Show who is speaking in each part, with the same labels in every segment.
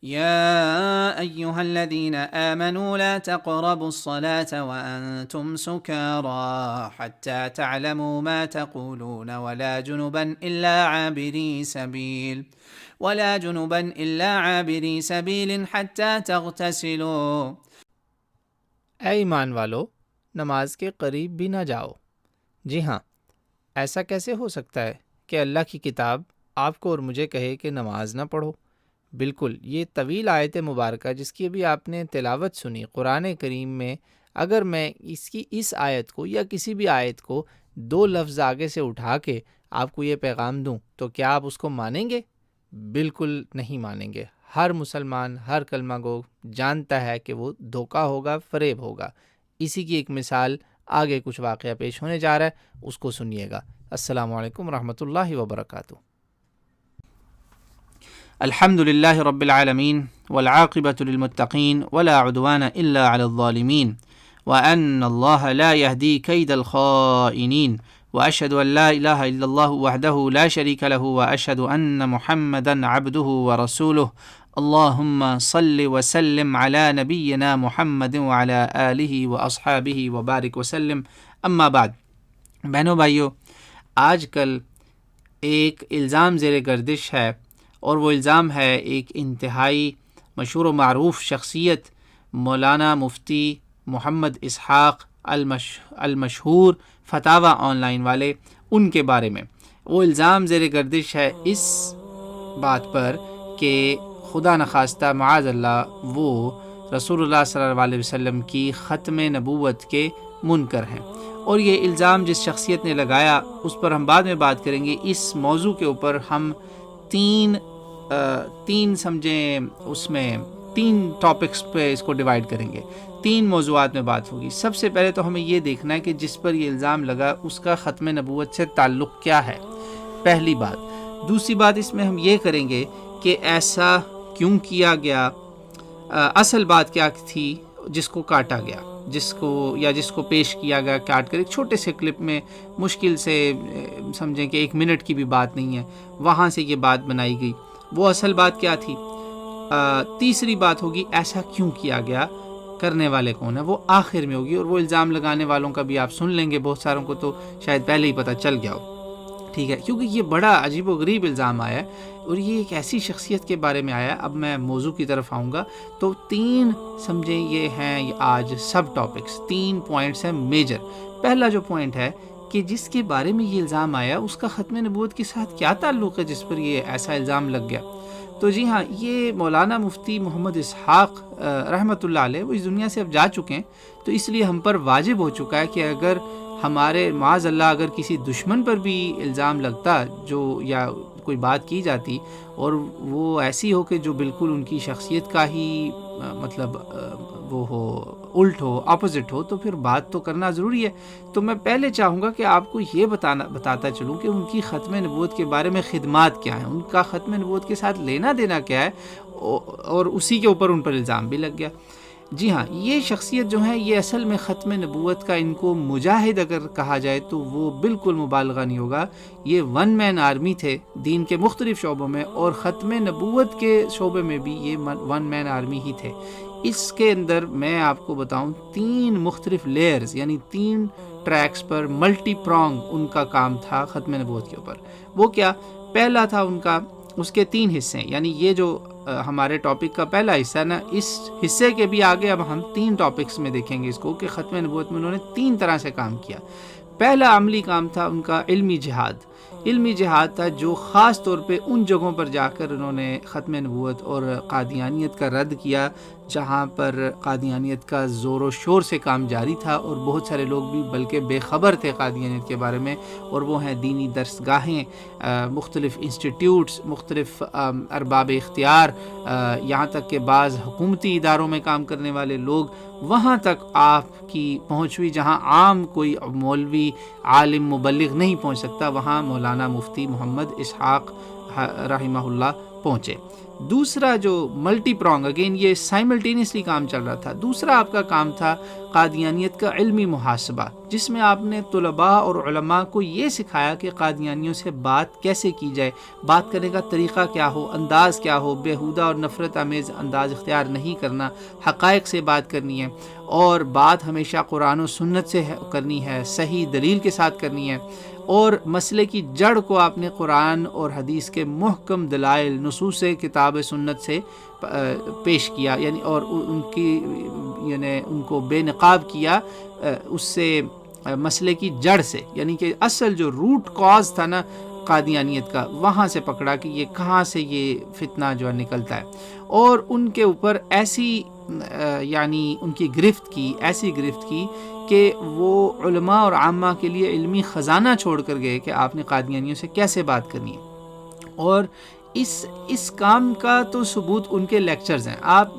Speaker 1: يا أيها الذين آمنوا لا تقربوا الصلاة وأنتم سكارى حتى تعلموا ما تقولون ولا جنبا إلا عابري سبيل حتى تغتسلوا.
Speaker 2: اے ایمان والو، نماز کے قریب بھی نہ جاؤ۔ جی ہاں، ایسا کیسے ہو سکتا ہے کہ اللہ کی کتاب آپ کو اور مجھے کہے کہ نماز نہ پڑھو؟ بالکل، یہ طویل آیت مبارکہ جس کی ابھی آپ نے تلاوت سنی قرآن کریم میں، اگر میں اس آیت کو یا کسی بھی آیت کو 2 لفظ آگے سے اٹھا کے آپ کو یہ پیغام دوں تو کیا آپ اس کو مانیں گے؟ بالکل نہیں مانیں گے۔ ہر مسلمان، ہر کلمہ گو جانتا ہے کہ وہ دھوکہ ہوگا، فریب ہوگا۔ اسی کی ایک مثال آگے کچھ واقعہ پیش ہونے جا رہا ہے، اس کو سنیے گا۔ السلام علیکم ورحمۃ اللہ وبرکاتہ۔
Speaker 1: الحمد لله رب العالمين والعاقبة للمتقين ولا عدوان إلا على الظالمين وأن الله لا يهدي كيد الخائنين وأشهد أن لا إله إلا الله وحده لا شريك له وأشهد أن محمدا عبده ورسوله اللهم صل وسلم على نبينا محمد وعلى آله وأصحابه وبارك وسلم اما بعد۔ بہنوں بھائیو، آج کل ایک الزام زیر گردش ہے، اور وہ الزام ہے ایک انتہائی مشہور و معروف شخصیت مولانا مفتی محمد اسحاق المشہور فتاوی آن لائن والے، ان کے بارے میں۔ وہ الزام زیر گردش ہے اس بات پر کہ خدا نخواستہ معاذ اللہ وہ رسول اللہ صلی اللہ علیہ وسلم کی ختم نبوت کے منکر ہیں، اور یہ الزام جس شخصیت نے لگایا اس پر ہم بعد میں بات کریں گے۔ اس موضوع کے اوپر ہم تین سمجھیں، اس میں 3 ٹاپکس پہ اس کو ڈیوائیڈ کریں گے، 3 موضوعات میں بات ہوگی۔ سب سے پہلے تو ہمیں یہ دیکھنا ہے کہ جس پر یہ الزام لگا اس کا ختم نبوت سے تعلق کیا ہے، پہلی بات۔ دوسری بات اس میں ہم یہ کریں گے کہ ایسا کیوں کیا گیا، اصل بات کیا تھی جس کو کاٹا گیا، جس کو پیش کیا گیا کاٹ کر ایک چھوٹے سے کلپ میں، مشکل سے سمجھیں کہ 1 منٹ کی بھی بات نہیں ہے، وہاں سے یہ بات بنائی گئی، وہ اصل بات کیا تھی۔ تیسری بات ہوگی ایسا کیوں کیا گیا، کرنے والے کون ہیں، وہ آخر میں ہوگی، اور وہ الزام لگانے والوں کا بھی آپ سن لیں گے، بہت ساروں کو تو شاید پہلے ہی پتہ چل گیا ہو، ٹھیک ہے، کیونکہ یہ بڑا عجیب و غریب الزام آیا ہے، اور یہ ایک ایسی شخصیت کے بارے میں آیا۔ اب میں موضوع کی طرف آؤں گا تو 3 سمجھیں یہ ہیں آج سب ٹاپکس، 3 پوائنٹس ہیں میجر۔ پہلا جو پوائنٹ ہے کہ جس کے بارے میں یہ الزام آیا اس کا ختم نبوت کے ساتھ کیا تعلق ہے جس پر یہ ایسا الزام لگ گیا۔ تو جی ہاں، یہ مولانا مفتی محمد اسحاق رحمۃ اللہ علیہ وہ اس دنیا سے اب جا چکے ہیں، تو اس لیے ہم پر واجب ہو چکا ہے کہ اگر ہمارے معاذ اللہ اگر کسی دشمن پر بھی الزام لگتا جو یا کوئی بات کی جاتی اور وہ ایسی ہو کہ جو بالکل ان کی شخصیت کا ہی مطلب وہ ہو، الٹ ہو، اپوزٹ ہو، تو پھر بات تو کرنا ضروری ہے۔ تو میں پہلے چاہوں گا کہ آپ کو یہ بتاتا چلوں کہ ان کی ختم نبوت کے بارے میں خدمات کیا ہیں، ان کا ختم نبوت کے ساتھ لینا دینا کیا ہے، اور اسی کے اوپر ان پر الزام بھی لگ گیا۔ جی ہاں، یہ شخصیت جو ہے یہ اصل میں ختم نبوت کا، ان کو مجاہد اگر کہا جائے تو وہ بالکل مبالغہ نہیں ہوگا۔ یہ 1 مین آرمی تھے دین کے مختلف شعبوں میں، اور ختم نبوت کے شعبے میں بھی یہ 1 مین آرمی ہی تھے۔ اس کے اندر میں آپ کو بتاؤں 3 مختلف لیئرز، یعنی 3 ٹریکس پر ملٹی پرانگ ان کا کام تھا ختم نبوت کے اوپر۔ وہ کیا؟ پہلا تھا ان کا، اس کے 3 حصے ہیں، یعنی یہ جو ہمارے ٹاپک کا پہلا حصہ ہے نا، اس حصے کے بھی آگے اب ہم 3 ٹاپکس میں دیکھیں گے اس کو کہ ختم نبوت میں انہوں نے 3 طرح سے کام کیا۔ پہلا عملی کام تھا ان کا علمی جہاد۔ علمی جہاد تھا جو خاص طور پہ ان جگہوں پر جا کر انہوں نے ختم نبوت اور قادیانیت کا رد کیا جہاں پر قادیانیت کا زور و شور سے کام جاری تھا، اور بہت سارے لوگ بھی بلکہ بے خبر تھے قادیانیت کے بارے میں، اور وہ ہیں دینی درسگاہیں، مختلف انسٹیٹیوٹس، مختلف ارباب اختیار، یہاں تک کہ بعض حکومتی اداروں میں کام کرنے والے لوگ، وہاں تک آپ کی پہنچ ہوئی جہاں عام کوئی مولوی عالم مبلغ نہیں پہنچ سکتا، وہاں مولانا مفتی محمد اسحاق رحمہ اللہ پہنچے۔ دوسرا جو ملٹی پرونگ، اگین یہ سائملٹینیسلی کام چل رہا تھا، دوسرا آپ کا کام تھا قادیانیت کا علمی محاسبہ، جس میں آپ نے طلباء اور علماء کو یہ سکھایا کہ قادیانیوں سے بات کیسے کی جائے، بات کرنے کا طریقہ کیا ہو، انداز کیا ہو، بیہودہ اور نفرت آمیز انداز اختیار نہیں کرنا، حقائق سے بات کرنی ہے، اور بات ہمیشہ قرآن و سنت سے کرنی ہے، صحیح دلیل کے ساتھ کرنی ہے، اور مسئلے کی جڑ کو آپ نے قرآن اور حدیث کے محکم دلائل، نصوص کتاب سنت سے پیش کیا، یعنی اور ان کی یعنی ان کو بے نقاب کیا اس سے مسئلے کی جڑ سے، یعنی کہ اصل جو روٹ کاز تھا نا قادیانیت کا، وہاں سے پکڑا کہ یہ کہاں سے یہ فتنہ جو ہے نکلتا ہے، اور ان کے اوپر ایسی یعنی ان کی ایسی گرفت کی کہ وہ علماء اور عامہ کے لیے علمی خزانہ چھوڑ کر گئے کہ آپ نے قادیانیوں سے کیسے بات کرنی ہے۔ اور اس کام کا تو ثبوت ان کے لیکچرز ہیں، آپ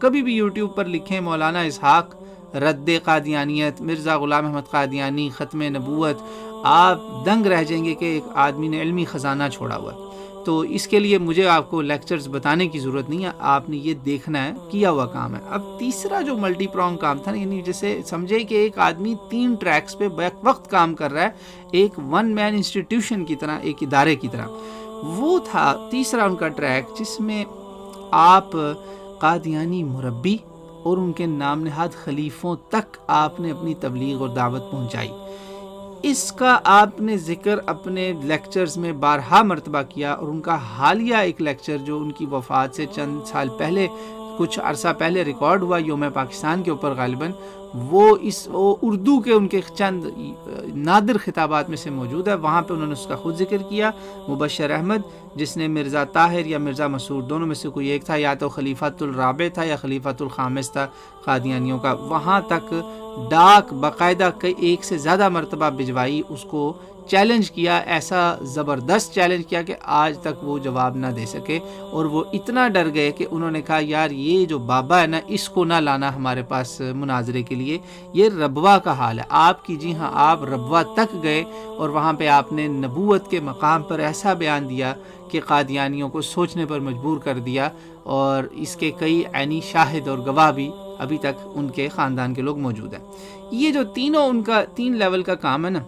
Speaker 1: کبھی بھی یوٹیوب پر لکھیں مولانا اسحاق رد قادیانیت، مرزا غلام احمد قادیانی ختم نبوت، آپ دنگ رہ جائیں گے کہ ایک آدمی نے علمی خزانہ چھوڑا ہوا ہے۔ تو اس کے لیے مجھے آپ کو لیکچرز بتانے کی ضرورت نہیں ہے، آپ نے یہ دیکھنا ہے، کیا ہوا کام ہے۔ اب تیسرا جو ملٹی پرونگ کام تھا، یعنی جیسے سمجھے کہ ایک آدمی 3 ٹریکس پہ بیک وقت کام کر رہا ہے، ایک ون مین انسٹیٹیوشن کی طرح، ایک ادارے کی طرح، وہ تھا تیسرا ان کا ٹریک، جس میں آپ قادیانی مربی اور ان کے نام نہاد خلیفوں تک آپ نے اپنی تبلیغ اور دعوت پہنچائی۔ اس کا آپ نے ذکر اپنے لیکچرز میں بارہا مرتبہ کیا، اور ان کا حالیہ ایک لیکچر جو ان کی وفات سے چند سال پہلے، کچھ عرصہ پہلے ریکارڈ ہوا یوم پاکستان کے اوپر غالباً، وہ اردو کے ان کے چند نادر خطابات میں سے موجود ہے، وہاں پہ انہوں نے اس کا خود ذکر کیا۔ مبشر احمد، جس نے مرزا طاہر یا مرزا مسعود دونوں میں سے کوئی ایک تھا، یا تو خلیفۃ الرابع تھا یا خلیفۃ الخامس تھا قادیانیوں کا، وہاں تک ڈاک باقاعدہ ایک سے زیادہ مرتبہ بھجوائی، اس کو چیلنج کیا، ایسا زبردست چیلنج کیا کہ آج تک وہ جواب نہ دے سکے، اور وہ اتنا ڈر گئے کہ انہوں نے کہا یار یہ جو بابا ہے نا، اس کو نہ لانا ہمارے پاس مناظرے کے لیے، یہ ربوہ کا حال ہے آپ کی۔ جی ہاں، آپ ربوہ تک گئے، اور وہاں پہ آپ نے نبوت کے مقام پر ایسا بیان دیا کہ قادیانیوں کو سوچنے پر مجبور کر دیا، اور اس کے کئی عینی شاہد اور گواہ بھی ابھی تک ان کے خاندان کے لوگ موجود ہیں۔ یہ جو تینوں ان کا 3 لیول کا کام ہے نا،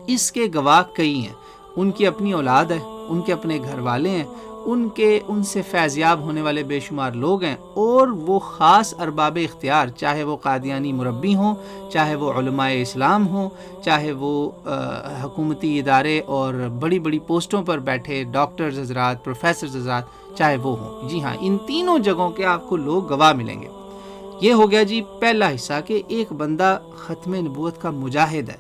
Speaker 1: اس کے گواہ کئی ہیں، ان کی اپنی اولاد ہے، ان کے اپنے گھر والے ہیں، ان سے فیضیاب ہونے والے بے شمار لوگ ہیں، اور وہ خاص ارباب اختیار، چاہے وہ قادیانی مربی ہوں، چاہے وہ علماء اسلام ہوں، چاہے وہ حکومتی ادارے اور بڑی بڑی پوسٹوں پر بیٹھے ڈاکٹرز حضرات، پروفیسرز حضرات، چاہے وہ ہوں۔ جی ہاں، ان تینوں جگہوں کے آپ کو لوگ گواہ ملیں گے۔ یہ ہو گیا جی پہلا حصہ کہ ایک بندہ ختم نبوت کا مجاہد ہے،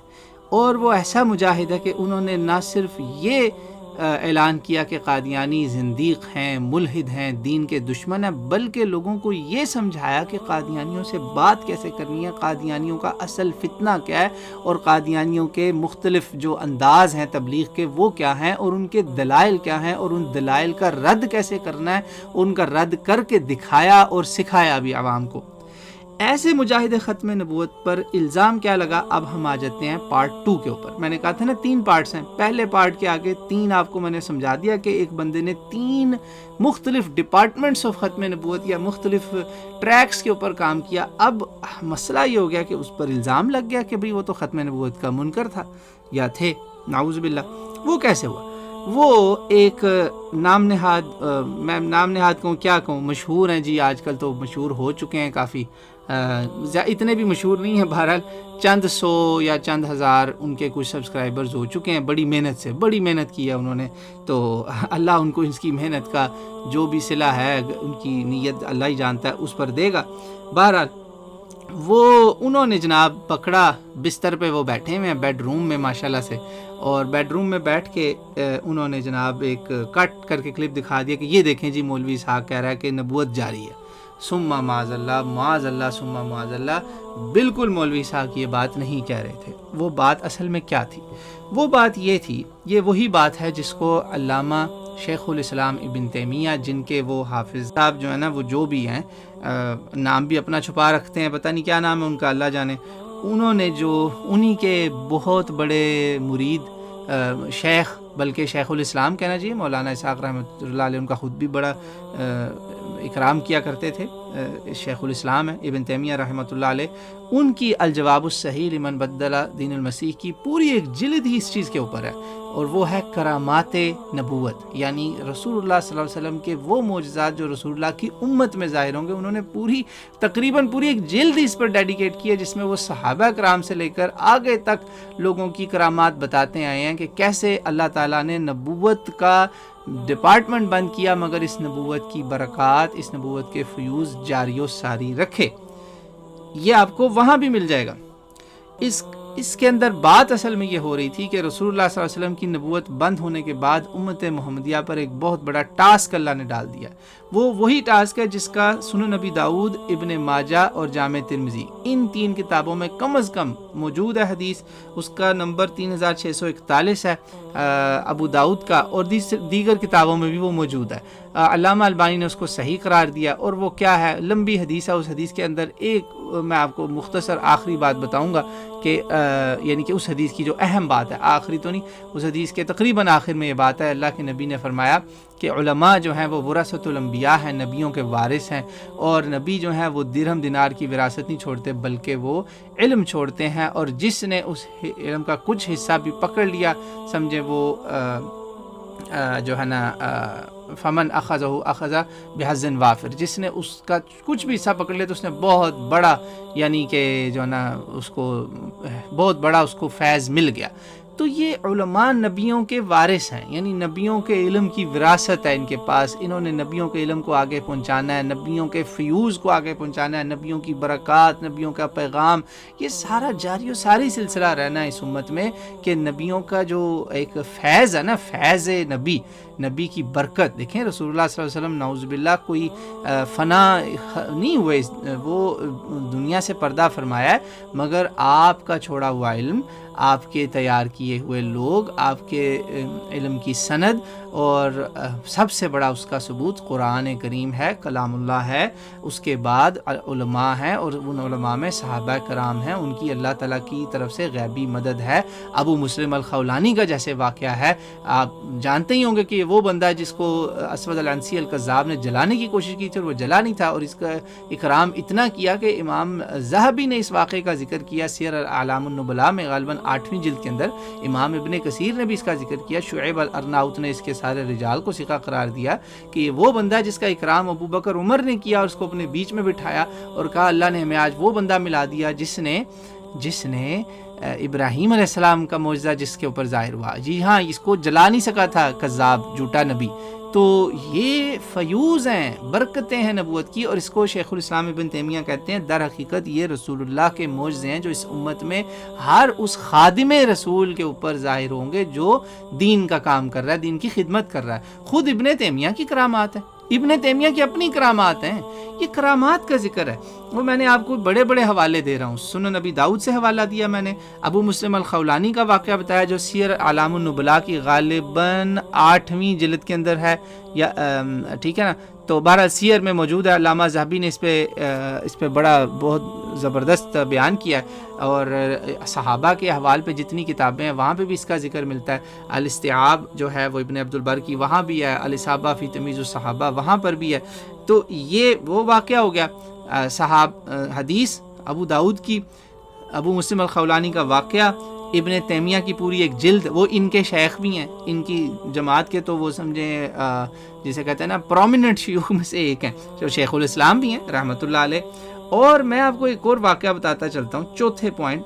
Speaker 1: اور وہ ایسا مجاہد ہے کہ انہوں نے نہ صرف یہ اعلان کیا کہ قادیانی زندیق ہیں، ملحد ہیں، دین کے دشمن ہیں، بلکہ لوگوں کو یہ سمجھایا کہ قادیانیوں سے بات کیسے کرنی ہے، قادیانیوں کا اصل فتنہ کیا ہے، اور قادیانیوں کے مختلف جو انداز ہیں تبلیغ کے وہ کیا ہیں، اور ان کے دلائل کیا ہیں، اور ان دلائل کا رد کیسے کرنا ہے، ان کا رد کر کے دکھایا اور سکھایا بھی عوام کو۔ ایسے مجاہد ختم نبوت پر الزام کیا لگا؟ اب ہم آ جاتے ہیں پارٹ 2 کے اوپر۔ میں نے کہا تھا نا 3 پارٹس ہیں، پہلے پارٹ کے آگے 3 آپ کو میں نے سمجھا دیا کہ ایک بندے نے 3 مختلف ڈپارٹمنٹس آف ختم نبوت یا مختلف ٹریکس کے اوپر کام کیا۔ اب مسئلہ یہ ہو گیا کہ اس پر الزام لگ گیا کہ بھئی وہ تو ختم نبوت کا منکر تھا یا تھے، نعوذ باللہ۔ وہ کیسے ہوا؟ وہ ایک نام نہاد، میں نام نہاد کہوں کیا کہوں، مشہور ہیں جی، آج کل تو مشہور ہو چکے ہیں کافی، اتنے بھی مشہور نہیں ہیں، بہرحال چند 100 یا چند ہزار ان کے کچھ سبسکرائبرز ہو چکے ہیں، بڑی محنت کی ہے انہوں نے، تو اللہ ان کو اس کی محنت کا جو بھی صلہ ہے، ان کی نیت اللہ ہی جانتا ہے، اس پر دے گا۔ بہرحال انہوں نے جناب پکڑا، بستر پہ وہ بیٹھے ہوئے ہیں بیڈ روم میں ماشاءاللہ سے، اور بیڈ روم میں بیٹھ کے انہوں نے جناب ایک کٹ کر کے کلپ دکھا دیا کہ یہ دیکھیں جی مولوی اسحاق کہہ رہا ہے کہ نبوت جاری ہے۔ ثم معاذ اللہ ثم معاذ اللہ، بالکل مولوی اسحاق یہ بات نہیں کہہ رہے تھے۔ وہ بات اصل میں کیا تھی؟ وہ بات یہ تھی، یہ وہی بات ہے جس کو علامہ شیخ الاسلام ابن تیمیہ، جن کے وہ حافظ صاحب جو ہے نا، وہ جو بھی ہیں، نام بھی اپنا چھپا رکھتے ہیں، پتہ نہیں کیا نام ہے ان کا، اللہ جانے، انہوں نے جو انہی کے بہت بڑے مرید شیخ بلکہ شیخ الاسلام کہنا چاہیے، مولانا اسحاق رحمۃ اللہ علیہ ان کا خود بھی بڑا اکرام کیا کرتے تھے، شیخ الاسلام ہے ابن تیمیہ رحمۃ اللہ علیہ، ان کی الجواب الصحیح لمن بدل دین المسیح کی پوری ایک جلد ہی اس چیز کے اوپر ہے، اور وہ ہے کرامات نبوت، یعنی رسول اللہ صلی اللہ علیہ وسلم کے وہ معجزات جو رسول اللہ کی امت میں ظاہر ہوں گے۔ انہوں نے تقریباً پوری ایک جلد اس پر ڈیڈیکیٹ کی ہے، جس میں وہ صحابہ کرام سے لے کر آگے تک لوگوں کی کرامات بتاتے آئے ہیں کہ کیسے اللہ تعالیٰ نے نبوت کا ڈپارٹمنٹ بند کیا، مگر اس نبوت کی برکات، اس نبوت کے فیوز جاری و ساری رکھے۔ یہ آپ کو وہاں بھی مل جائے گا۔ اس کے اندر بات اصل میں یہ ہو رہی تھی کہ رسول اللہ صلی اللہ علیہ وسلم کی نبوت بند ہونے کے بعد امت محمدیہ پر ایک بہت بڑا ٹاسک اللہ نے ڈال دیا۔ وہی ٹاسک ہے جس کا سنن نبی داؤد، ابن ماجہ اور جامع ترمذی، ان 3 کتابوں میں کم از کم موجود ہے حدیث۔ اس کا نمبر 3641 ہے ابو داؤد کا، اور دیگر کتابوں میں بھی وہ موجود ہے۔ علامہ البانی نے اس کو صحیح قرار دیا، اور وہ کیا ہے، لمبی حدیث ہے۔ اس حدیث کے اندر میں آپ کو مختصر آخری بات بتاؤں گا کہ یعنی کہ اس حدیث کی جو اہم بات ہے، آخری تو نہیں، اس حدیث کے تقریباً آخر میں یہ بات ہے، اللہ کے نبی نے فرمایا کہ علماء جو ہیں وہ ورثۃ الانبیاء ہیں، نبیوں کے وارث ہیں، اور نبی جو ہیں وہ درہم دینار کی وراثت نہیں چھوڑتے بلکہ وہ علم چھوڑتے ہیں، اور جس نے اس علم کا کچھ حصہ بھی پکڑ لیا، سمجھے وہ جو ہے نا فمن اخذہ اخذ بحظ وافر، جس نے اس کا کچھ بھی حصہ پکڑ لیا تو اس نے بہت بڑا، یعنی کہ جو ہے نا اس کو بہت بڑا اس کو فیض مل گیا۔ تو یہ علماء نبیوں کے وارث ہیں، یعنی نبیوں کے علم کی وراثت ہے ان کے پاس، انہوں نے نبیوں کے علم کو آگے پہنچانا ہے، نبیوں کے فیوز کو آگے پہنچانا ہے، نبیوں کی برکات، نبیوں کا پیغام، یہ سارا جاری و ساری سلسلہ رہنا ہے اس امت میں، کہ نبیوں کا جو ایک فیض ہے نا، فیض نبی کی برکت۔ دیکھیں رسول اللہ صلی اللہ علیہ وسلم نعوذ باللہ کوئی فنا نہیں ہوئے، وہ دنیا سے پردہ فرمایا ہے، مگر آپ کا چھوڑا ہوا علم، آپ کے تیار کیے ہوئے لوگ، آپ کے علم کی سند، اور سب سے بڑا اس کا ثبوت قرآن کریم ہے، کلام اللہ ہے، اس کے بعد علماء ہیں، اور ان علماء میں صحابہ کرام ہیں، ان کی اللہ تعالیٰ کی طرف سے غیبی مدد ہے۔ ابو مسلم الخولانی کا جیسے واقعہ ہے، آپ جانتے ہی ہوں گے کہ یہ وہ بندہ ہے جس کو اسود العنسی الکذاب نے جلانے کی کوشش کی تھی اور وہ جلا نہیں تھا، اور اس کا اکرام اتنا کیا کہ امام ذہبی نے اس واقعے کا ذکر کیا سیر اعلام النبلاء میں، غالباً 8ویں جلد کے اندر، امام ابن کثیر نے بھی اس کا ذکر کیا، شعیب الارناؤت نے اس کے سارے رجال کو ثقہ قرار دیا کہ یہ وہ بندہ ہے جس کا اکرام ابو بکر عمر نے کیا، اور اس کو اپنے بیچ میں بٹھایا اور کہا اللہ نے ہمیں آج وہ بندہ ملا دیا جس نے ابراہیم علیہ السلام کا معجزہ جس کے اوپر ظاہر ہوا۔ جی ہاں، اس کو جلا نہیں سکا تھا کذاب جھوٹا نبی۔ تو یہ فیوز ہیں، برکتیں ہیں نبوت کی، اور اس کو شیخ الاسلام ابن تیمیہ کہتے ہیں در حقیقت یہ رسول اللہ کے معجزے ہیں جو اس امت میں ہر اس خادم رسول کے اوپر ظاہر ہوں گے جو دین کا کام کر رہا ہے، دین کی خدمت کر رہا ہے۔ خود ابن تیمیہ کی کرامات ہیں، ابن تیمیہ کی اپنی کرامات ہیں، یہ کرامات کا ذکر ہے۔ وہ میں نے آپ کو بڑے بڑے حوالے دے رہا ہوں، سنن نبی داؤد سے حوالہ دیا میں نے، ابو مسلم الخولانی کا واقعہ بتایا جو سیر اعلام النبلاء کی غالباً 8ویں جلد کے اندر ہے، یا ٹھیک ہے نا، تو بہرحال سیر میں موجود ہے۔ علامہ ذہبی نے اس پہ بڑا بہت زبردست بیان کیا ہے، اور صحابہ کے احوال پہ جتنی کتابیں ہیں وہاں پہ بھی اس کا ذکر ملتا ہے۔ الاستیعاب جو ہے وہ ابن عبد البر کی، وہاں بھی ہے، الاصابہ فی تمییز الصحابہ وہاں پر بھی ہے۔ تو یہ وہ واقعہ ہو گیا۔ حدیث ابو داؤد کی، ابو مسلم الخولانی کا واقعہ، ابن تیمیہ کی پوری ایک جلد، وہ ان کے شیخ بھی ہیں، ان کی جماعت کے تو وہ سمجھیں جسے کہتے ہیں نا پرومیننٹ شیوخ میں سے ایک ہیں، جو شیخ الاسلام بھی ہیں رحمۃ اللہ علیہ۔ اور میں آپ کو ایک اور واقعہ بتاتا چلتا ہوں، چوتھے پوائنٹ،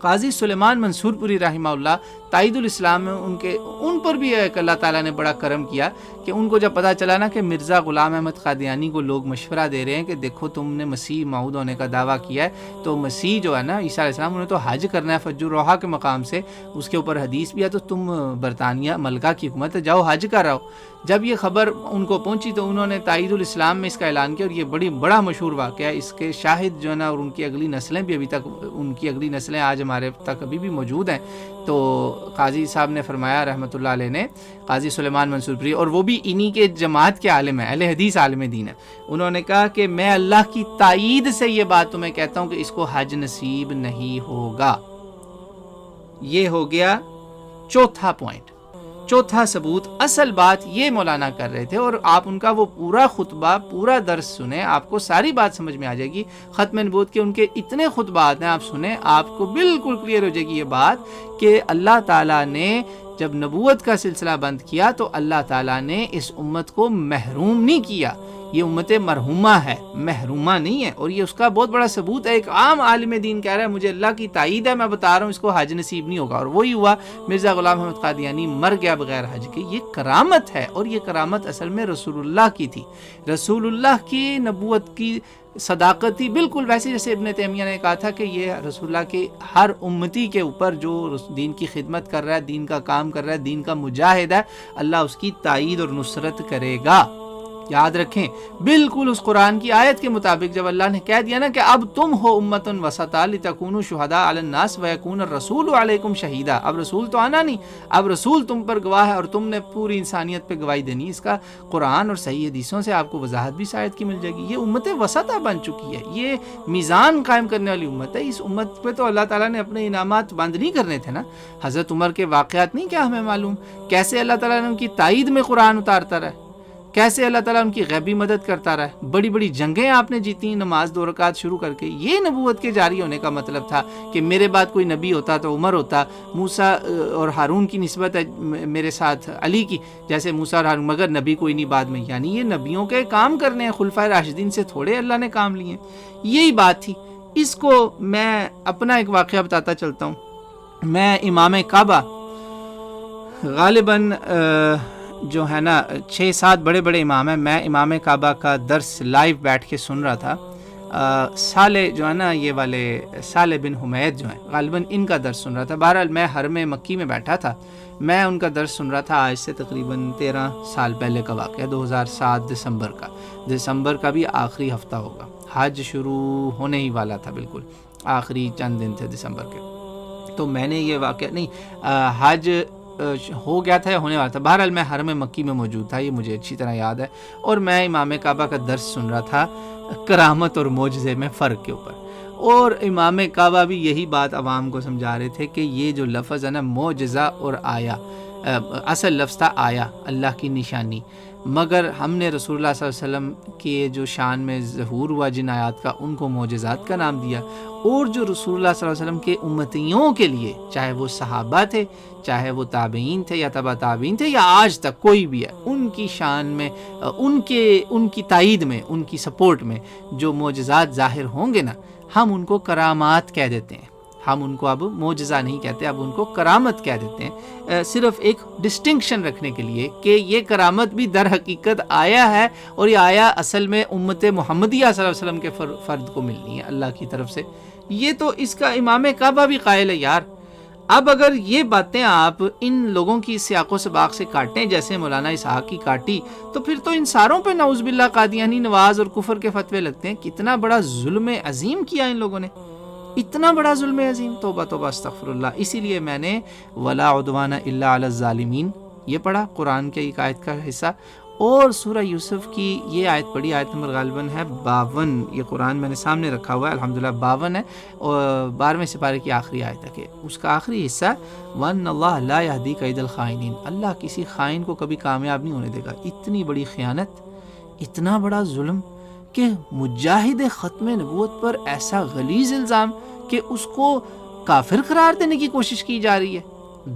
Speaker 1: قاضی سلیمان منصور پوری رحمہ اللہ تائید الاسلام میں ان پر بھی ایک اللہ تعالیٰ نے بڑا کرم کیا کہ ان کو جب پتہ چلا نا کہ مرزا غلام احمد قادیانی کو لوگ مشورہ دے رہے ہیں کہ دیکھو تم نے مسیح موعود ہونے کا دعویٰ کیا ہے، تو مسیح جو ہے نا عیسیٰ علیہ السلام انہیں تو حج کرنا ہے فج الروحا کے مقام سے، اس کے اوپر حدیث بھی ہے، تو تم برطانیہ ملکہ کی حکومت جاؤ حج کر آؤ۔ جب یہ خبر ان کو پہنچی تو انہوں نے تائید الاسلام میں اس کا اعلان کیا، اور یہ بڑا مشہور واقعہ ہے، اس کے شاہد جو ہے نا، اور ان کی اگلی نسلیں بھی ابھی تک، ان کی اگلی نسلیں آج ہمارے تک ابھی بھی موجود ہیں۔ تو قاضی صاحب نے فرمایا رحمۃ اللہ علیہ نے، قاضی سلیمان منصور پوری، اور وہ بھی انہی کے جماعت کے عالم ہیں، اہل حدیث عالم دین ہیں، انہوں نے کہا کہ میں اللہ کی تائید سے یہ بات تمہیں کہتا ہوں کہ اس کو حج نصیب نہیں ہوگا۔ یہ ہو گیا چوتھا پوائنٹ۔ چوتھا ثبوت، اصل بات یہ مولانا کر رہے تھے، اور آپ ان کا وہ پورا خطبہ، پورا درس سنیں، آپ کو ساری بات سمجھ میں آ جائے گی۔ ختم نبوت کے ان کے اتنے خطبات ہیں، آپ سنیں، آپ کو بالکل کلیئر ہو جائے گی یہ بات کہ اللہ تعالیٰ نے جب نبوت کا سلسلہ بند کیا تو اللہ تعالیٰ نے اس امت کو محروم نہیں کیا، یہ امت مرحومہ ہے، محرومہ نہیں ہے۔ اور یہ اس کا بہت بڑا ثبوت ہے۔ ایک عام عالم دین کہہ رہا ہے مجھے اللہ کی تائید ہے، میں بتا رہا ہوں اس کو حج نصیب نہیں ہوگا، اور وہی ہوا۔ مرزا غلام احمد قادیانی مر گیا بغیر حج کے۔ یہ کرامت ہے، اور یہ کرامت اصل میں رسول اللہ کی تھی، رسول اللہ کی نبوت کی صداقت تھی، بالکل ویسے جیسے ابن تیمیہ نے کہا تھا کہ یہ رسول اللہ کے ہر امتی کے اوپر جو دین کی خدمت کر رہا ہے، دین کا کام کر رہا ہے، دین کا مجاہد ہے، اللہ اس کی تائید اور نصرت کرے گا۔ یاد رکھیں، بالکل اس قرآن کی آیت کے مطابق جب اللہ نے کہہ دیا نا کہ اب تم ہو امۃ وسطا لتکونوا شہداء علی الناس ویکون الرسول علیکم شہیدا، اب رسول تو آنا نہیں، اب رسول تم پر گواہ ہے اور تم نے پوری انسانیت پہ گواہی دینی۔ اس کا قرآن اور صحیح حدیثوں سے آپ کو وضاحت بھی اس آیت کی مل جائے گی۔ یہ امت وسطا بن چکی ہے، یہ میزان قائم کرنے والی امت ہے۔ اس امت پہ تو اللہ تعالیٰ نے اپنے انعامات بند نہیں کرنے تھے نا۔ حضرت عمر کے واقعات نہیں کیا ہمیں معلوم، کیسے اللہ تعالیٰ نے ان کی تائید میں قرآن اتارتا رہا، کیسے اللہ تعالیٰ ان کی غیبی مدد کرتا رہا ہے، بڑی بڑی جنگیں آپ نے جیتی نماز 2 رکعت شروع کر کے۔ یہ نبوت کے جاری ہونے کا مطلب تھا کہ میرے بعد کوئی نبی ہوتا تو عمر ہوتا، موسیٰ اور ہارون کی نسبت ہے میرے ساتھ علی کی، جیسے موسیٰ اور ہارون، مگر نبی کوئی نہیں بعد میں۔ یعنی یہ نبیوں کے کام کرنے ہیں، خلفائے راشدین سے تھوڑے اللہ نے کام لیے، یہی بات تھی۔ اس کو میں اپنا ایک واقعہ بتاتا چلتا ہوں۔ میں امام کعبہ غالباً جو ہے نا 6-7 بڑے بڑے امام ہیں، میں امام کعبہ کا درس لائیو بیٹھ کے سن رہا تھا۔ صالح جو ہے نا، یہ والے صالح بن حمید جو ہیں، غالباً ان کا درس سن رہا تھا۔ بہرحال میں حرم مکی میں بیٹھا تھا، میں ان کا درس سن رہا تھا۔ آج سے تقریباً 13 سال پہلے کا واقعہ، 2007 دسمبر کا بھی آخری ہفتہ ہوگا، حج شروع ہونے ہی والا تھا، بالکل آخری چند دن تھے دسمبر کے۔ تو میں نے یہ واقعہ نہیں، حج ہو گیا تھا یا ہونے والا تھا، بہرحال میں حرم مکی میں موجود تھا، یہ مجھے اچھی طرح یاد ہے، اور میں امام کعبہ کا درس سن رہا تھا کرامت اور معجزے میں فرق کے اوپر۔ اور امام کعبہ بھی یہی بات عوام کو سمجھا رہے تھے کہ یہ جو لفظ ہے نا معجزہ اور آیا، اصل لفظ تھا آیا، اللہ کی نشانی، مگر ہم نے رسول اللہ صلی اللہ علیہ وسلم کے جو شان میں ظہور ہوا جن آیات کا، ان کو معجزات کا نام دیا۔ اور جو رسول اللہ صلی اللہ علیہ وسلم کے امتیوں کے لیے، چاہے وہ صحابہ تھے، چاہے وہ تابعین تھے یا تبع تابعین تھے، یا آج تک کوئی بھی ہے، ان کی شان میں، ان کی تائید میں، ان کی سپورٹ میں جو معجزات ظاہر ہوں گے نا، ہم ان کو کرامات کہہ دیتے ہیں۔ ہم ان کو اب معجزہ نہیں کہتے، اب ان کو کرامت کہہ دیتے ہیں، صرف ایک ڈسٹنکشن رکھنے کے لیے کہ یہ کرامت بھی در حقیقت آیا ہے، اور یہ آیا اصل میں امت محمدیہ صلی اللہ علیہ وسلم کے فرد کو ملنی ہے اللہ کی طرف سے۔ یہ تو اس کا امام کعبہ بھی قائل ہے یار۔ اب اگر یہ باتیں آپ ان لوگوں کی سیاق و سباق سے کاٹیں جیسے مولانا اسحاق کی کاٹی، تو پھر تو ان ساروں پہ نعوذ باللہ قادیانی نواز اور کفر کے فتوے لگتے ہیں۔ کتنا بڑا ظلم عظیم کیا ان لوگوں نے، اتنا بڑا ظلم عظیم، توبہ توبہ استغفر اللہ۔ اسی لیے میں نے ولا عدوان الا علی الظالمین یہ پڑھا، قرآن کے ایک آیت کا حصہ، اور سورہ یوسف کی یہ آیت پڑھی، آیت نمبر غالباً ہے 52، یہ قرآن میں نے سامنے رکھا ہوا ہے الحمدللہ، 52 ہے، اور 12ویں سپارے کی آخری آیت تک ہے، اس کا آخری حصہ وَأَنَّ اللَّهَ لَا يَهْدِي كَيْدَ الْخَائِنِينَ، اللہ کسی خائن کو کبھی کامیاب نہیں ہونے دے گا۔ اتنی بڑی خیانت، اتنا بڑا ظلم کہ مجاہد ختم نبوت پر ایسا غلیظ الزام کہ اس کو کافر قرار دینے کی کوشش کی جا رہی ہے۔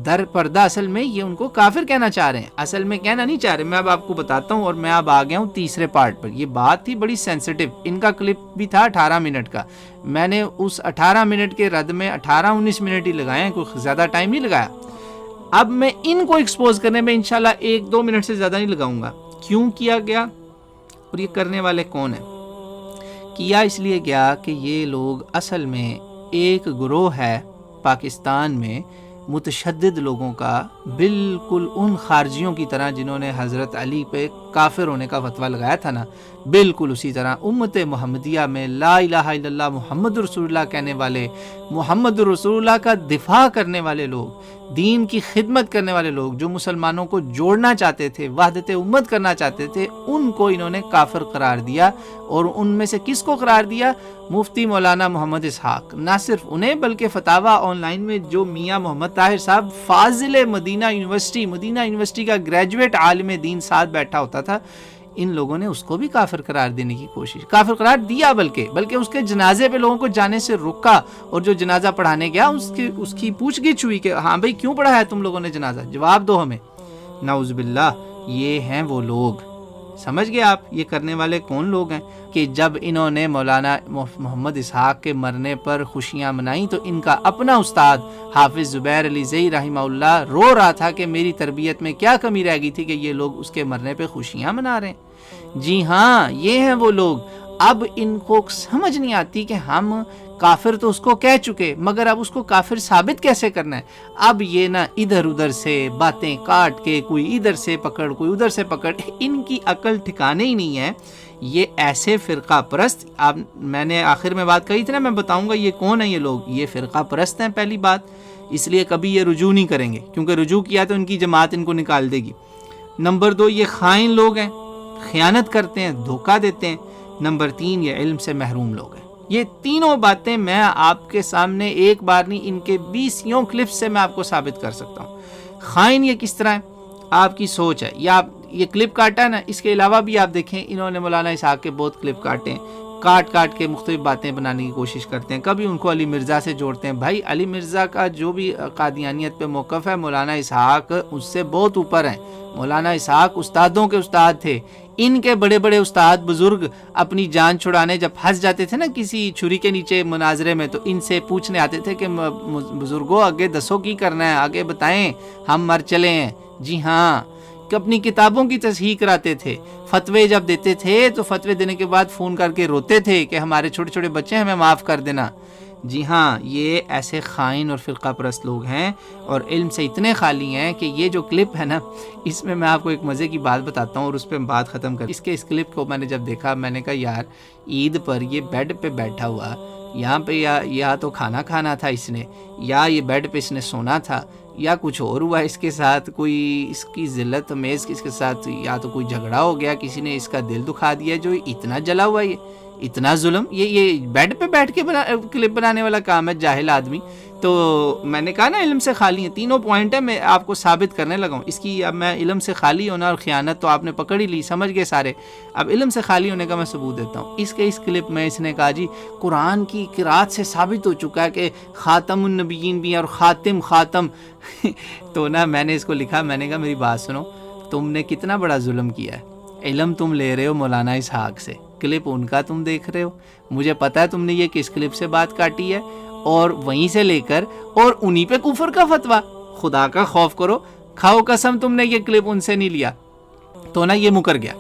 Speaker 1: در پردہ اصل میں یہ ان کو کافر کہنا چاہ رہے ہیں، اصل میں کہنا نہیں چاہ رہے۔ میں اب آپ کو بتاتا ہوں، اور میں اب آ گیا ہوں تیسرے پارٹ پر۔ یہ بات تھی بڑی سینسیٹیو، ان کا کلپ بھی تھا 18 منٹ کا، میں نے اس 18 منٹ کے رد میں 18-19 منٹ ہی لگائے ہیں، کوئی زیادہ ٹائم نہیں لگایا۔ اب میں ان کو ایکسپوز کرنے میں انشاءاللہ 1-2 منٹ سے زیادہ نہیں لگاؤں گا۔ کیوں کیا گیا اور یہ کرنے والے کون ہیں؟ کیا اس لیے گیا کہ یہ لوگ اصل میں ایک گروہ ہے پاکستان میں متشدد لوگوں کا، بالکل ان خارجیوں کی طرح جنہوں نے حضرت علی پہ کافر ہونے کا فتویٰ لگایا تھا نا، بالکل اسی طرح امت محمدیہ میں لا الہ الا اللہ محمد رسول اللہ کہنے والے، محمد رسول اللہ کا دفاع کرنے والے لوگ، دین کی خدمت کرنے والے لوگ جو مسلمانوں کو جوڑنا چاہتے تھے، وحدت امت کرنا چاہتے تھے، ان کو انہوں نے کافر قرار دیا۔ اور ان میں سے کس کو قرار دیا؟ مفتی مولانا محمد اسحاق۔ نہ صرف انہیں بلکہ فتاوی آن لائن میں جو میاں محمد طاہر صاحب فاضل مدینہ یونیورسٹی کا گریجویٹ عالم دین ساتھ بیٹھا ہوتا تھا، ان لوگوں نے اس کو بھی کافر قرار دینے کی کوشش، کافر قرار دیا، بلکہ اس کے جنازے پہ لوگوں کو جانے سے روکا، اور جو جنازہ پڑھانے گیا اس کی پوچھ گچھ ہوئی کہ ہاں بھائی کیوں پڑھایا تم لوگوں نے جنازہ، جواب دو ہمیں۔ نعوذ باللہ، یہ ہیں وہ لوگ، سمجھ گئے آپ یہ کرنے والے کون لوگ ہیں؟ کہ جب انہوں نے مولانا محمد اسحاق کے مرنے پر خوشیاں منائیں تو ان کا اپنا استاد حافظ زبیر علی زئی رحمہ اللہ رو رہا تھا کہ میری تربیت میں کیا کمی رہ گئی تھی کہ یہ لوگ اس کے مرنے پہ خوشیاں منا رہے ہیں۔ جی ہاں، یہ ہیں وہ لوگ۔ اب ان کو سمجھ نہیں آتی کہ ہم کافر تو اس کو کہہ چکے، مگر اب اس کو کافر ثابت کیسے کرنا ہے؟ اب یہ نا ادھر ادھر سے باتیں کاٹ کے، کوئی ادھر سے پکڑ کوئی ادھر سے پکڑ، ان کی عقل ٹھکانے ہی نہیں ہے۔ یہ ایسے فرقہ پرست، میں نے آخر میں بات کہی تھی نا، میں بتاؤں گا یہ کون ہیں یہ لوگ، یہ فرقہ پرست ہیں پہلی بات، اس لیے کبھی یہ رجوع نہیں کریں گے، کیونکہ رجوع کیا تو ان کی جماعت ان کو نکال دے گی۔ نمبر 2، یہ خائن لوگ ہیں، خیانت کرتے ہیں، دھوکہ دیتے ہیں۔ نمبر 3، یہ علم سے محروم لوگ ہیں۔ یہ تینوں باتیں میں آپ کے سامنے ایک بار نہیں، ان کے 20 کلپس سے میں آپ کو ثابت کر سکتا ہوں۔ خائن یہ کس طرح ہے؟ آپ کی سوچ ہے، یا آپ یہ کلپ کاٹا ہے نا، اس کے علاوہ بھی آپ دیکھیں انہوں نے مولانا اسحاق کے بہت کلپ کاٹے ہیں، کاٹ کے مختلف باتیں بنانے کی کوشش کرتے ہیں، کبھی ان کو علی مرزا سے جوڑتے ہیں۔ بھائی علی مرزا کا جو بھی قادیانیت پہ موقف ہے، مولانا اسحاق اس سے بہت اوپر ہیں۔ مولانا اسحاق استادوں کے استاد تھے، ان کے بڑے بڑے استاد بزرگ اپنی جان چھڑانے جب پھنس جاتے تھے نا کسی چھری کے نیچے مناظرے میں، تو ان سے پوچھنے آتے تھے کہ بزرگوں آگے دسو کی کرنا ہے، آگے بتائیں، ہم مر چلے ہیں۔ جی ہاں، کہ اپنی کتابوں کی تصحیح کراتے تھے، فتوے جب دیتے تھے تو فتوے دینے کے بعد فون کر کے روتے تھے کہ ہمارے چھوٹے چھوٹے بچے ہمیں معاف کر دینا۔ جی ہاں، یہ ایسے خائن اور فرقہ پرست لوگ ہیں، اور علم سے اتنے خالی ہیں کہ یہ جو کلپ ہے نا، اس میں آپ کو ایک مزے کی بات بتاتا ہوں اور اس پہ بات ختم کر۔ اس کلپ کو میں نے جب دیکھا، میں نے کہا یار عید پر یہ بیڈ پہ بیٹھا ہوا، یہاں پہ یا تو کھانا کھانا تھا اس نے، یا یہ بیڈ پہ اس نے سونا تھا، یا کچھ اور ہوا اس کے ساتھ، کوئی اس کی ذلت تمیز اس کے ساتھ، یا تو کوئی جھگڑا ہو گیا، کسی نے اس کا دل دکھا دیا جو اتنا جلا ہوا، یہ اتنا ظلم، یہ بیڈ پہ بیٹھ کے کلپ بنانے والا کام ہے، جاہل آدمی۔ تو میں نے کہا نا علم سے خالی ہیں، تینوں پوائنٹ ہے، میں آپ کو ثابت کرنے لگا ہوں اس کی۔ اب میں علم سے خالی ہونا اور خیانت تو آپ نے پکڑ ہی لی، سمجھ گئے سارے، اب علم سے خالی ہونے کا میں ثبوت دیتا ہوں۔ اس کلپ میں اس نے کہا جی قرآن کی قرات سے ثابت ہو چکا ہے کہ خاتم النبیین بھی اور خاتم تو نا میں نے اس کو لکھا، میں نے کہا میری بات سنو، تم نے کتنا بڑا ظلم کیا ہے، علم تم لے رہے ہو مولانا اسحاق سے، کلپ ان کا تم دیکھ رہے ہو، مجھے پتا ہے تم نے یہ کس کلپ سے بات کاٹی ہے، اور وہیں سے لے کر اور انہی پہ کفر کا فتویٰ۔ خدا کا خوف کرو، کھاؤ قسم تم نے یہ کلپ ان سے نہیں لیا۔ تو نا یہ مکر گیا،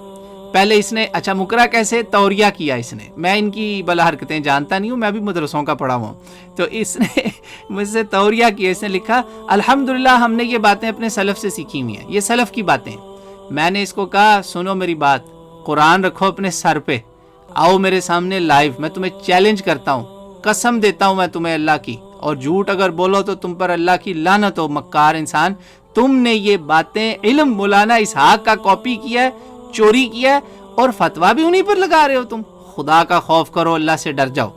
Speaker 1: پہلے اس نے اچھا مکرا کیسے، توریہ کیا اس نے، میں ان کی بلا حرکتیں جانتا نہیں ہوں، میں بھی مدرسوں کا پڑھا ہوا ہوں، تو اس نے مجھ سے توریہ کیا، اس نے لکھا الحمدللہ ہم نے یہ باتیں اپنے سلف سے سیکھی ہوئی ہیں، یہ سلف کی باتیں ہیں۔ میں نے اس کو کہا سنو میری بات، قرآن رکھو اپنے سر پہ، آؤ میرے سامنے لائیو، میں تمہیں چیلنج کرتا ہوں، قسم دیتا ہوں میں تمہیں اللہ کی، اور جھوٹ اگر بولو تو تم پر اللہ کی لعنت ہو، مکار انسان، تم نے یہ باتیں علم مولانا اسحاق کا کاپی کیا ہے، چوری کیا ہے، اور فتویٰ بھی انہی پر لگا رہے ہو تم۔ خدا کا خوف کرو، اللہ سے ڈر جاؤ۔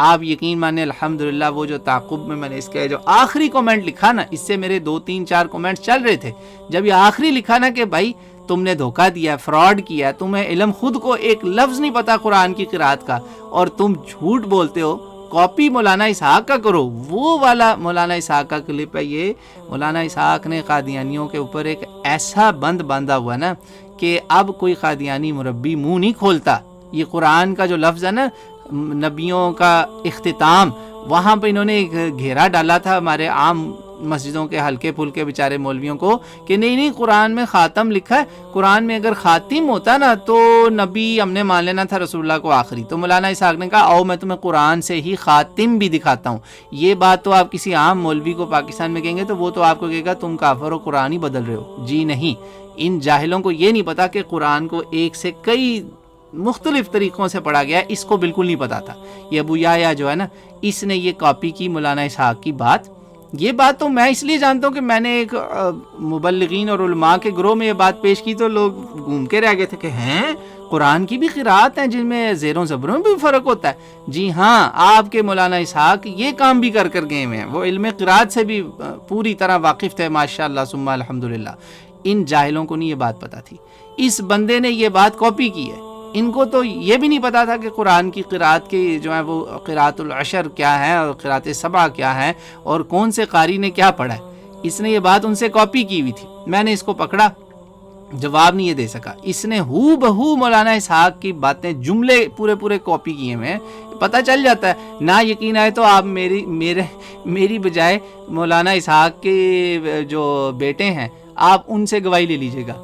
Speaker 1: آپ یقین مانیں الحمدللہ وہ جو تعاقب میں نے اس کے جو آخری کومنٹ لکھا نا، اس سے میرے 2 3 4 کومنٹ چل رہے تھے، جب یہ آخری لکھا نا کہ بھائی تم نے دھوکہ دیا، فراڈ کیا، تمہیں علم خود کو ایک لفظ نہیں پتا قرآن کی قرات کا، اور تم جھوٹ بولتے ہو، کاپی مولانا اسحاق کا کرو، وہ والا مولانا اسحاق کا کلپ ہے یہ۔ مولانا اسحاق نے قادیانیوں کے اوپر ایک ایسا بند باندھا ہوا نا کہ اب کوئی قادیانی مربی منہ نہیں کھولتا۔ یہ قرآن کا جو لفظ ہے نا، نبیوں کا اختتام، وہاں پہ انہوں نے ایک گھیرا ڈالا تھا ہمارے عام مسجدوں کے ہلکے پھلکے بیچارے مولویوں کو کہ نہیں قرآن میں خاتم لکھا ہے، قرآن میں اگر خاتم ہوتا نا تو نبی ہم نے مان لینا تھا رسول اللہ کو آخری۔ تو مولانا اسحاق نے کہا آؤ میں تمہیں قرآن سے ہی خاتم بھی دکھاتا ہوں۔ یہ بات تو آپ کسی عام مولوی کو پاکستان میں کہیں گے تو وہ تو آپ کو کہے گا تم کافر ہو، قرآن ہی بدل رہے ہو۔ جی نہیں، ان جاہلوں کو یہ نہیں پتا کہ قرآن کو ایک سے کئی مختلف طریقوں سے پڑھا گیا ہے، اس کو بالکل نہیں پتا تھا۔ یہ ابو یحییٰ جو ہے نا، اس نے یہ کاپی کی مولانا اسحاق کی بات۔ یہ بات تو میں اس لیے جانتا ہوں کہ میں نے ایک مبلغین اور علماء کے گروہ میں یہ بات پیش کی تو لوگ گھوم کے رہ گئے تھے کہ ہیں قرآن کی بھی قرات ہیں جن میں زیروں زبروں میں بھی فرق ہوتا ہے۔ جی ہاں، آپ کے مولانا اسحاق یہ کام بھی کر گئے ہیں، وہ علم قرات سے بھی پوری طرح واقف تھے ماشاءاللہ ثم الحمدللہ۔ ان جاہلوں کو نہیں یہ بات پتا تھی، اس بندے نے یہ بات کاپی کی ہے۔ ان کو تو یہ بھی نہیں پتا تھا کہ قرآن کی قرات کی جو ہے وہ قرات العشر کیا ہے اور قرات سبع کیا ہے اور کون سے قاری نے کیا پڑھا ہے۔ اس نے یہ بات ان سے کاپی کی ہوئی تھی۔ میں نے اس کو پکڑا، جواب نہیں یہ دے سکا۔ اس نے ہو بہو مولانا اسحاق کی باتیں جملے پورے کاپی کیے ہوئے ہیں۔ پتہ چل جاتا ہے، نہ یقین آئے تو آپ میری بجائے مولانا اسحاق کے جو بیٹے ہیں آپ ان سے گواہی لے لیجئے گا۔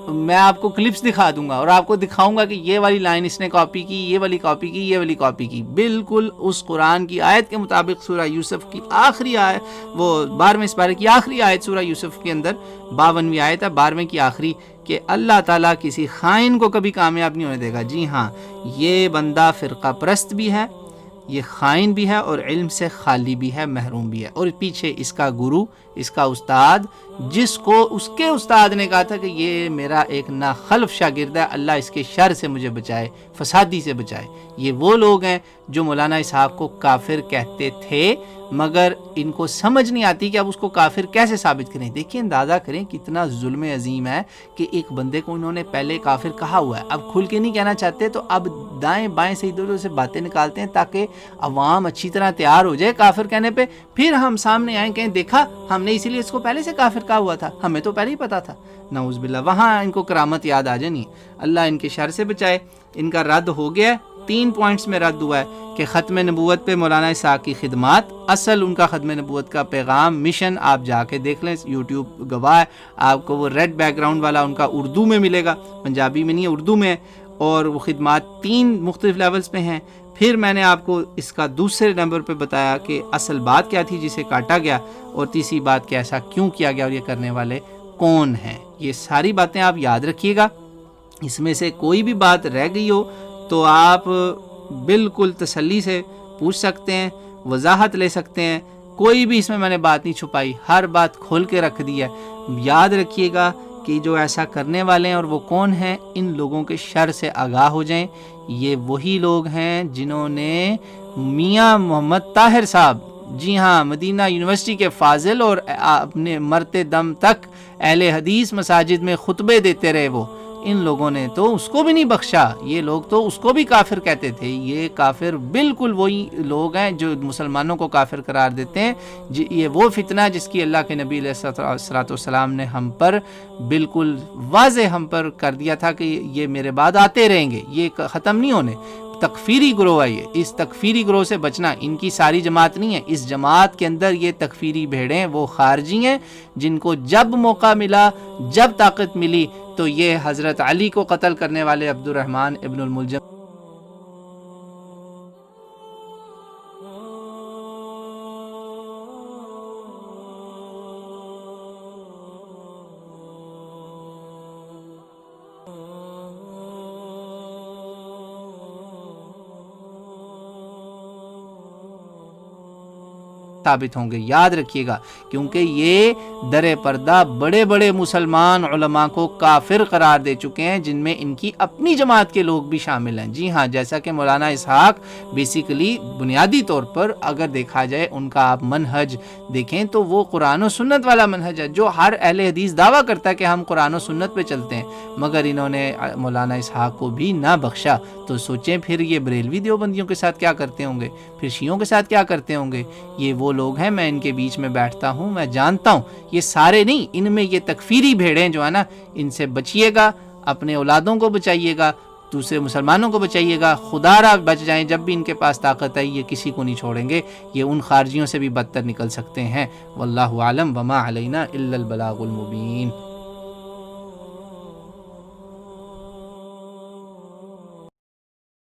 Speaker 1: میں آپ کو کلپس دکھا دوں گا اور آپ کو دکھاؤں گا کہ یہ والی لائن اس نے کاپی کی، یہ والی کاپی کی، یہ والی کاپی کی، بالکل اس قرآن کی آیت کے مطابق۔ سورہ یوسف کی آخری آیت، وہ 12ویں سپارے کی آخری آیت سورہ یوسف کے اندر 52ویں آیت ہے، 12ویں کی آخری، کہ اللہ تعالیٰ کسی خائن کو کبھی کامیاب نہیں ہونے دے گا۔ جی ہاں، یہ بندہ فرقہ پرست بھی ہے، یہ خائن بھی ہے اور علم سے خالی بھی ہے، محروم بھی ہے۔ اور پیچھے اس کا گرو، اس کا استاد، جس کو اس کے استاد نے کہا تھا کہ یہ میرا ایک ناخلف شاگرد ہے، اللہ اس کے شر سے مجھے بچائے، فسادی سے بچائے۔ یہ وہ لوگ ہیں جو مولانا اسحاق کو کافر کہتے تھے، مگر ان کو سمجھ نہیں آتی کہ اب اس کو کافر کیسے ثابت کریں۔ دیکھیں، اندازہ کریں کتنا ظلم عظیم ہے کہ ایک بندے کو انہوں نے پہلے کافر کہا ہوا ہے، اب کھل کے نہیں کہنا چاہتے تو اب دائیں بائیں سے ادھر ادھر سے باتیں نکالتے ہیں تاکہ عوام اچھی طرح تیار ہو جائے کافر کہنے پہ، پھر ہم سامنے آئیں کہیں دیکھا ہم نے اسی لیے اس کو پہلے سے کافر کہا ہوا تھا، ہمیں تو پہلے ہی پتا تھا۔ نعوذ باللہ، وہاں ان کو کرامت یاد آ جانی۔ اللہ ان کے شر سے بچائے۔ ان کا رد ہو گیا، 3 پوائنٹس میں رد ہوا ہے کہ ختم نبوت پہ مولانا اسحاق کی خدمات، اصل ان کا ختم نبوت کا پیغام مشن آپ جا کے دیکھ لیں، یوٹیوب گواہ ہے، آپ کو وہ ریڈ بیک گراؤنڈ والا ان کا اردو میں ملے گا، پنجابی میں نہیں ہے، اردو میں ہے، اور وہ خدمات 3 مختلف لیولز پہ ہیں۔ پھر میں نے آپ کو اس کا دوسرے نمبر پہ بتایا کہ اصل بات کیا تھی جسے کاٹا گیا، اور تیسری بات کہ ایسا کیوں کیا گیا اور یہ کرنے والے کون ہیں۔ یہ ساری باتیں آپ یاد رکھیے گا۔ اس میں سے کوئی بھی بات رہ گئی ہو تو آپ بالکل تسلی سے پوچھ سکتے ہیں، وضاحت لے سکتے ہیں۔ کوئی بھی اس میں نے بات نہیں چھپائی، ہر بات کھول کے رکھ دی ہے۔ یاد رکھیے گا کہ جو ایسا کرنے والے ہیں اور وہ کون ہیں، ان لوگوں کے شر سے آگاہ ہو جائیں۔ یہ وہی لوگ ہیں جنہوں نے میاں محمد طاہر صاحب، جی ہاں، مدینہ یونیورسٹی کے فاضل، اور اپنے مرتے دم تک اہل حدیث مساجد میں خطبے دیتے رہے، وہ ان لوگوں نے تو اس کو بھی نہیں بخشا۔ یہ لوگ تو اس کو بھی کافر کہتے تھے۔ یہ کافر بالکل وہی لوگ ہیں جو مسلمانوں کو کافر قرار دیتے ہیں۔ یہ وہ فتنہ جس کی اللہ کے نبی علیہ الصلوۃ والسلام نے ہم پر بالکل واضح ہم پر کر دیا تھا کہ یہ میرے بعد آتے رہیں گے، یہ ختم نہیں ہونے۔ تکفیری گروہ ہے یہ، اس تکفیری گروہ سے بچنا۔ ان کی ساری جماعت نہیں ہے، اس جماعت کے اندر یہ تکفیری بھیڑیں وہ خارجی ہیں جن کو جب موقع ملا، جب طاقت ملی تو یہ حضرت علی کو قتل کرنے والے عبد الرحمن ابن الملجم ثابت ہوں گے۔ یاد رکھیے گا، کیونکہ یہ در پردہ بڑے بڑے مسلمان علماء کو کافر قرار دے چکے ہیں، جن میں ان کی اپنی جماعت کے لوگ بھی شامل ہیں۔ جی ہاں، جیسا کہ مولانا اسحاق بیسیکلی بنیادی طور پر اگر دیکھا جائے ان کا آپ منہج دیکھیں تو وہ قرآن و سنت والا منہج ہے، جو ہر اہل حدیث دعویٰ کرتا ہے کہ ہم قرآن و سنت پہ چلتے ہیں، مگر انہوں نے مولانا اسحاق کو بھی نہ بخشا۔ تو سوچیں پھر یہ بریلوی دیوبندیوں کے ساتھ کیا کرتے ہوں گے، پھر شیعوں کے ساتھ کیا کرتے ہوں گے۔ یہ وہ لوگ ہیں، میں ان کے بیچ میں بیٹھتا ہوں، میں جانتا ہوں، یہ سارے نہیں، ان میں یہ تکفیری بھیڑیں جو ہے نا، ان سے بچیے گا، اپنے اولادوں کو بچائیے گا، دوسرے مسلمانوں کو بچائیے گا، خدا را بچ جائیں، جب بھی ان کے پاس طاقت ہے یہ کسی کو نہیں چھوڑیں گے، یہ ان خارجیوں سے بھی بدتر نکل سکتے ہیں۔ واللہ عالم وما علینا الا البلاغ المبین۔